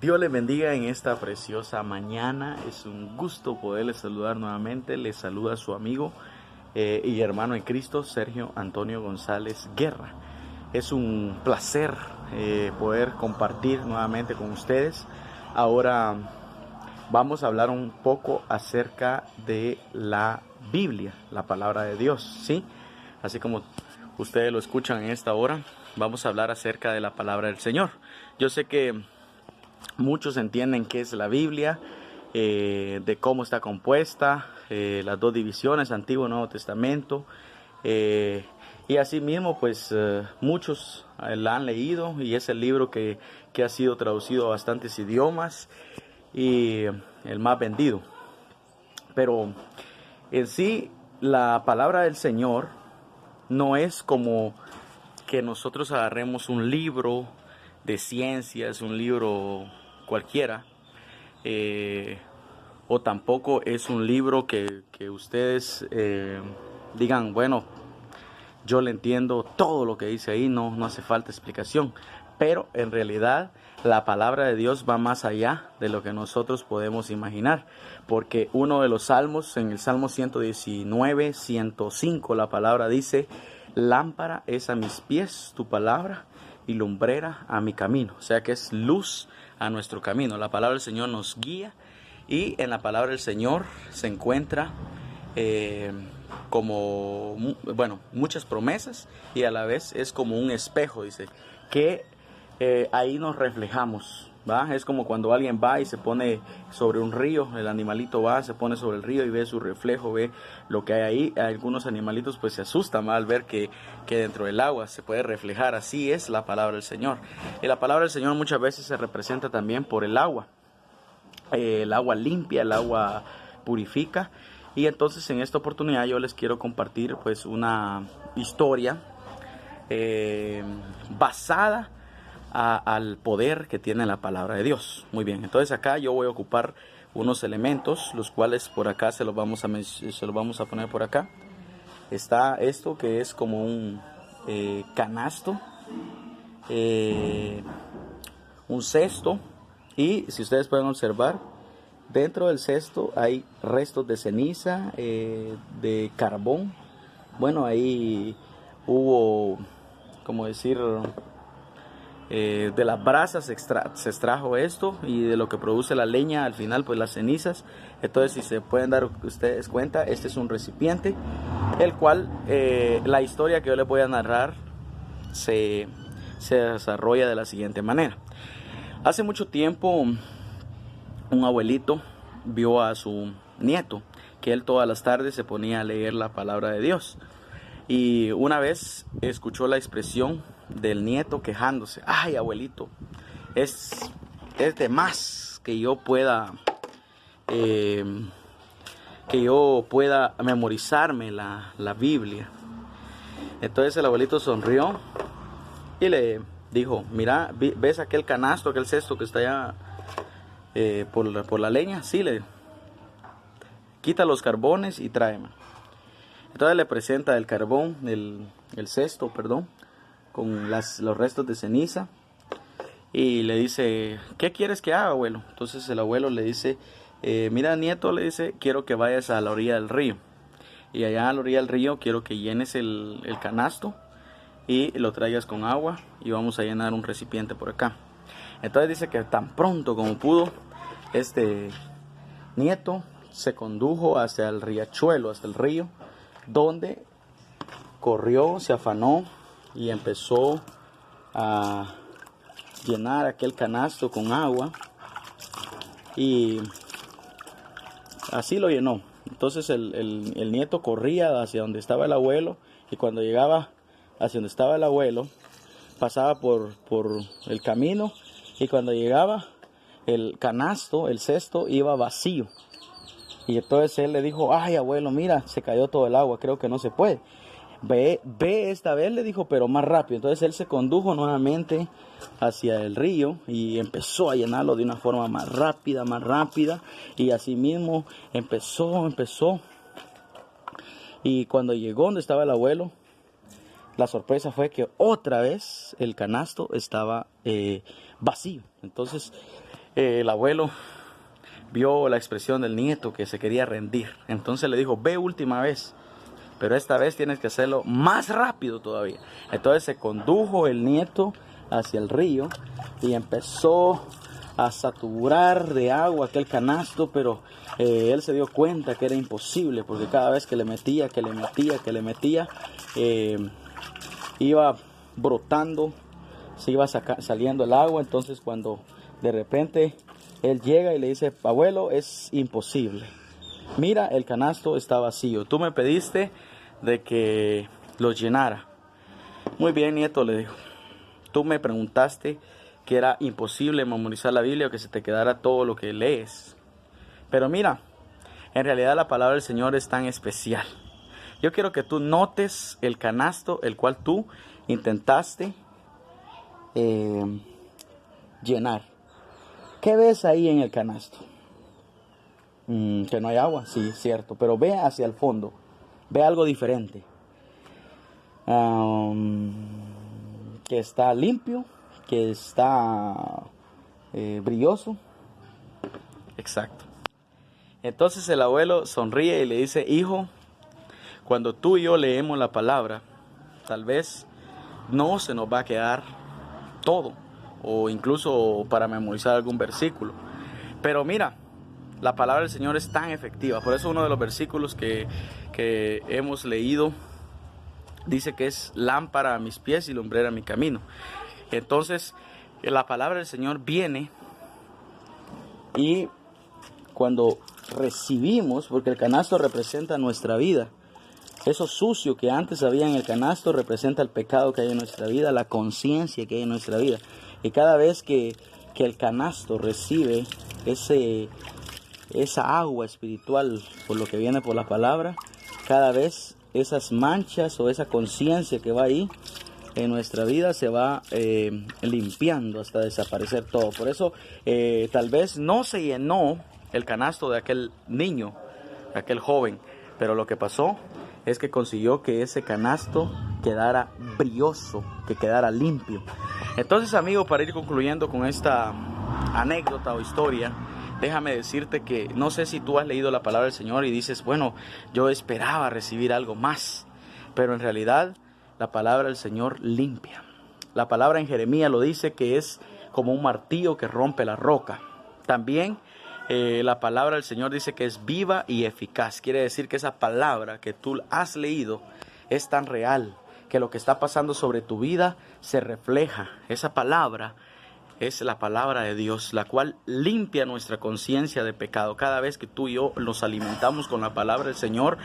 Dios les bendiga en esta preciosa mañana. Es un gusto poderles saludar nuevamente. Les saluda su amigo y hermano en Cristo, Sergio Antonio González Guerra. Es un placer poder compartir nuevamente con ustedes. Ahora vamos a hablar un poco acerca de la Biblia, la palabra de Dios, ¿sí? Así como ustedes lo escuchan en esta hora, vamos a hablar acerca de la palabra del Señor. Yo sé que muchos entienden qué es la Biblia, de cómo está compuesta, las dos divisiones, Antiguo y Nuevo Testamento. Y asimismo, pues muchos la han leído y es el libro que ha sido traducido a bastantes idiomas y el más vendido. Pero en sí, la palabra del Señor no es como que nosotros agarremos un libro de ciencias, un libro cualquiera, o tampoco es un libro que ustedes digan, bueno, yo le entiendo todo lo que dice ahí, no hace falta explicación. Pero en realidad la palabra de Dios va más allá de lo que nosotros podemos imaginar. Porque uno de los salmos, en el Salmo 119, 105, la palabra dice: lámpara es a mis pies tu palabra y lumbrera a mi camino. O sea que es luz a nuestro camino. La palabra del Señor nos guía y en la palabra del Señor se encuentra muchas promesas, y a la vez es como un espejo, dice, que ahí nos reflejamos, ¿va? Es como cuando alguien va y se pone sobre un río, el animalito va, se pone sobre el río y ve su reflejo, ve lo que hay ahí. Algunos animalitos pues se asustan al ver que dentro del agua se puede reflejar. Así es la palabra del Señor. Y la palabra del Señor muchas veces se representa también por el agua limpia, el agua purifica. Y entonces en esta oportunidad yo les quiero compartir pues una historia basada al poder que tiene la palabra de Dios. Muy bien, entonces acá yo voy a ocupar unos elementos, los cuales por acá se los vamos a poner por acá. Está esto que es como un canasto, un cesto, y si ustedes pueden observar, dentro del cesto hay restos de ceniza, de carbón. Bueno, ahí hubo, como decir, de las brasas se extrajo esto, y de lo que produce la leña al final pues las cenizas. Entonces, si se pueden dar ustedes cuenta, este es un recipiente el cual la historia que yo les voy a narrar se desarrolla de la siguiente manera. Hace mucho tiempo un abuelito vio a su nieto que él todas las tardes se ponía a leer la palabra de Dios, y una vez escuchó la expresión del nieto quejándose: ay, abuelito, es de más que yo pueda memorizarme la Biblia. Entonces el abuelito sonrió y le dijo: mira, ¿ves aquel canasto, aquel cesto que está allá por la leña? Sí, le dijo, quita los carbones y tráeme. Entonces le presenta el carbón, el cesto, con los restos de ceniza, y le dice: ¿qué quieres que haga, abuelo? Entonces el abuelo le dice: mira, nieto, le dice, quiero que vayas a la orilla del río, y allá a la orilla del río quiero que llenes el canasto y lo traigas con agua, y vamos a llenar un recipiente por acá. Entonces dice que tan pronto como pudo, este nieto se condujo hacia el riachuelo, hasta el río, donde corrió, se afanó y empezó a llenar aquel canasto con agua, y así lo llenó. Entonces el nieto corría hacia donde estaba el abuelo, y cuando llegaba hacia donde estaba el abuelo, pasaba por el camino, y cuando llegaba el canasto, el cesto, iba vacío. Y entonces él le dijo: ay, abuelo, mira, se cayó todo el agua, creo que no se puede. Ve esta vez, le dijo, pero más rápido. Entonces él se condujo nuevamente hacia el río y empezó a llenarlo de una forma más rápida, y así mismo empezó. Y cuando llegó donde estaba el abuelo, la sorpresa fue que otra vez el canasto estaba vacío. Entonces el abuelo vio la expresión del nieto que se quería rendir. Entonces le dijo, ve última vez, pero esta vez tienes que hacerlo más rápido todavía. Entonces se condujo el nieto hacia el río y empezó a saturar de agua aquel canasto, pero él se dio cuenta que era imposible, porque cada vez que le metía, iba brotando, se iba saliendo el agua. Entonces cuando de repente él llega y le dice, abuelo, es imposible. Mira, el canasto está vacío. Tú me pediste de que lo llenara. Muy bien, nieto, le dijo. Tú me preguntaste que era imposible memorizar la Biblia o que se te quedara todo lo que lees. Pero mira, en realidad la palabra del Señor es tan especial. Yo quiero que tú notes el canasto el cual tú intentaste llenar. ¿Qué ves ahí en el canasto? Que no hay agua, sí, cierto. Pero ve hacia el fondo. Ve algo diferente. Que está limpio, que está brilloso. Exacto. Entonces el abuelo sonríe y le dice, hijo, cuando tú y yo leemos la palabra, tal vez no se nos va a quedar todo, o incluso para memorizar algún versículo. Pero mira, la palabra del Señor es tan efectiva. Por eso uno de los versículos que hemos leído dice que es lámpara a mis pies y lumbrera a mi camino. Entonces, la palabra del Señor viene y cuando recibimos, porque el canasto representa nuestra vida, eso sucio que antes había en el canasto representa el pecado que hay en nuestra vida, la conciencia que hay en nuestra vida. Y cada vez que el canasto recibe esa agua espiritual por lo que viene por la palabra, cada vez esas manchas o esa conciencia que va ahí en nuestra vida se va limpiando hasta desaparecer todo. Por eso tal vez no se llenó el canasto de aquel niño, de aquel joven, pero lo que pasó es que consiguió que ese canasto quedara brilloso, que quedara limpio. Entonces, amigo, para ir concluyendo con esta anécdota o historia, déjame decirte que no sé si tú has leído la palabra del Señor y dices, bueno, yo esperaba recibir algo más, pero en realidad la palabra del Señor limpia. La palabra en Jeremías lo dice que es como un martillo que rompe la roca. También la palabra del Señor dice que es viva y eficaz. Quiere decir que esa palabra que tú has leído es tan real que lo que está pasando sobre tu vida se refleja. Esa palabra es la palabra de Dios, la cual limpia nuestra conciencia de pecado. Cada vez que tú y yo nos alimentamos con la palabra del Señor,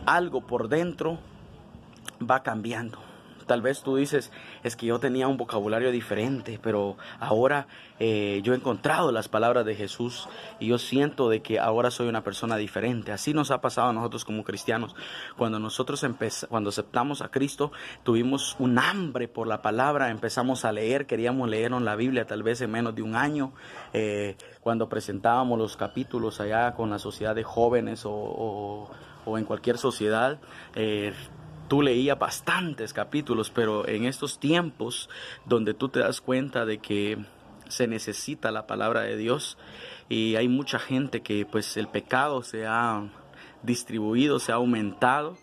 algo por dentro va cambiando. Tal vez tú dices, es que yo tenía un vocabulario diferente, pero ahora yo he encontrado las palabras de Jesús y yo siento de que ahora soy una persona diferente. Así nos ha pasado a nosotros como cristianos. Cuando nosotros cuando aceptamos a Cristo, tuvimos un hambre por la palabra, empezamos a leer, queríamos leernos la Biblia tal vez en menos de un año. Cuando presentábamos los capítulos allá con la sociedad de jóvenes o en cualquier sociedad, tú leías bastantes capítulos, pero en estos tiempos donde tú te das cuenta de que se necesita la palabra de Dios y hay mucha gente que pues el pecado se ha distribuido, se ha aumentado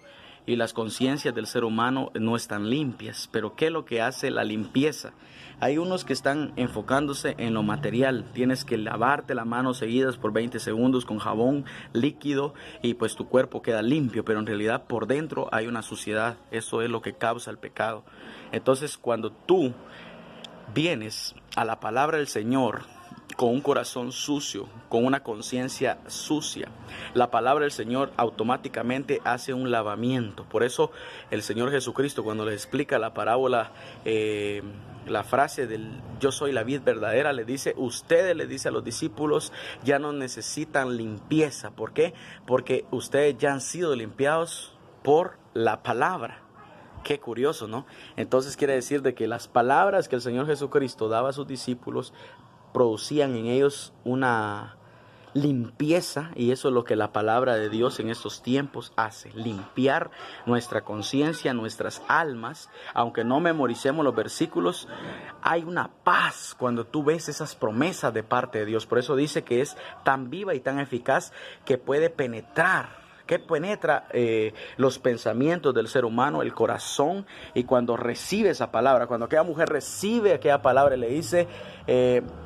y las conciencias del ser humano no están limpias. Pero ¿qué es lo que hace la limpieza? Hay unos que están enfocándose en lo material. Tienes que lavarte las manos seguidas por 20 segundos con jabón líquido y pues tu cuerpo queda limpio, pero en realidad por dentro hay una suciedad. Eso es lo que causa el pecado. Entonces, cuando tú vienes a la palabra del Señor con un corazón sucio, con una conciencia sucia, la palabra del Señor automáticamente hace un lavamiento. Por eso el Señor Jesucristo, cuando le explica la parábola, la frase del yo soy la vid verdadera, le dice, ustedes, le dice a los discípulos, ya no necesitan limpieza. ¿Por qué? Porque ustedes ya han sido limpiados por la palabra. Qué curioso, ¿no? Entonces quiere decir de que las palabras que el Señor Jesucristo daba a sus discípulos producían en ellos una limpieza, y eso es lo que la palabra de Dios en estos tiempos hace, limpiar nuestra conciencia, nuestras almas. Aunque no memoricemos los versículos, hay una paz cuando tú ves esas promesas de parte de Dios. Por eso dice que es tan viva y tan eficaz que puede penetrar, que penetra los pensamientos del ser humano, el corazón. Y cuando recibe esa palabra, cuando aquella mujer recibe aquella palabra, le dice,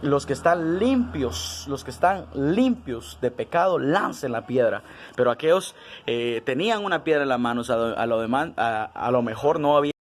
los que están limpios de pecado, lancen la piedra. Pero aquellos tenían una piedra en las manos, a lo mejor no había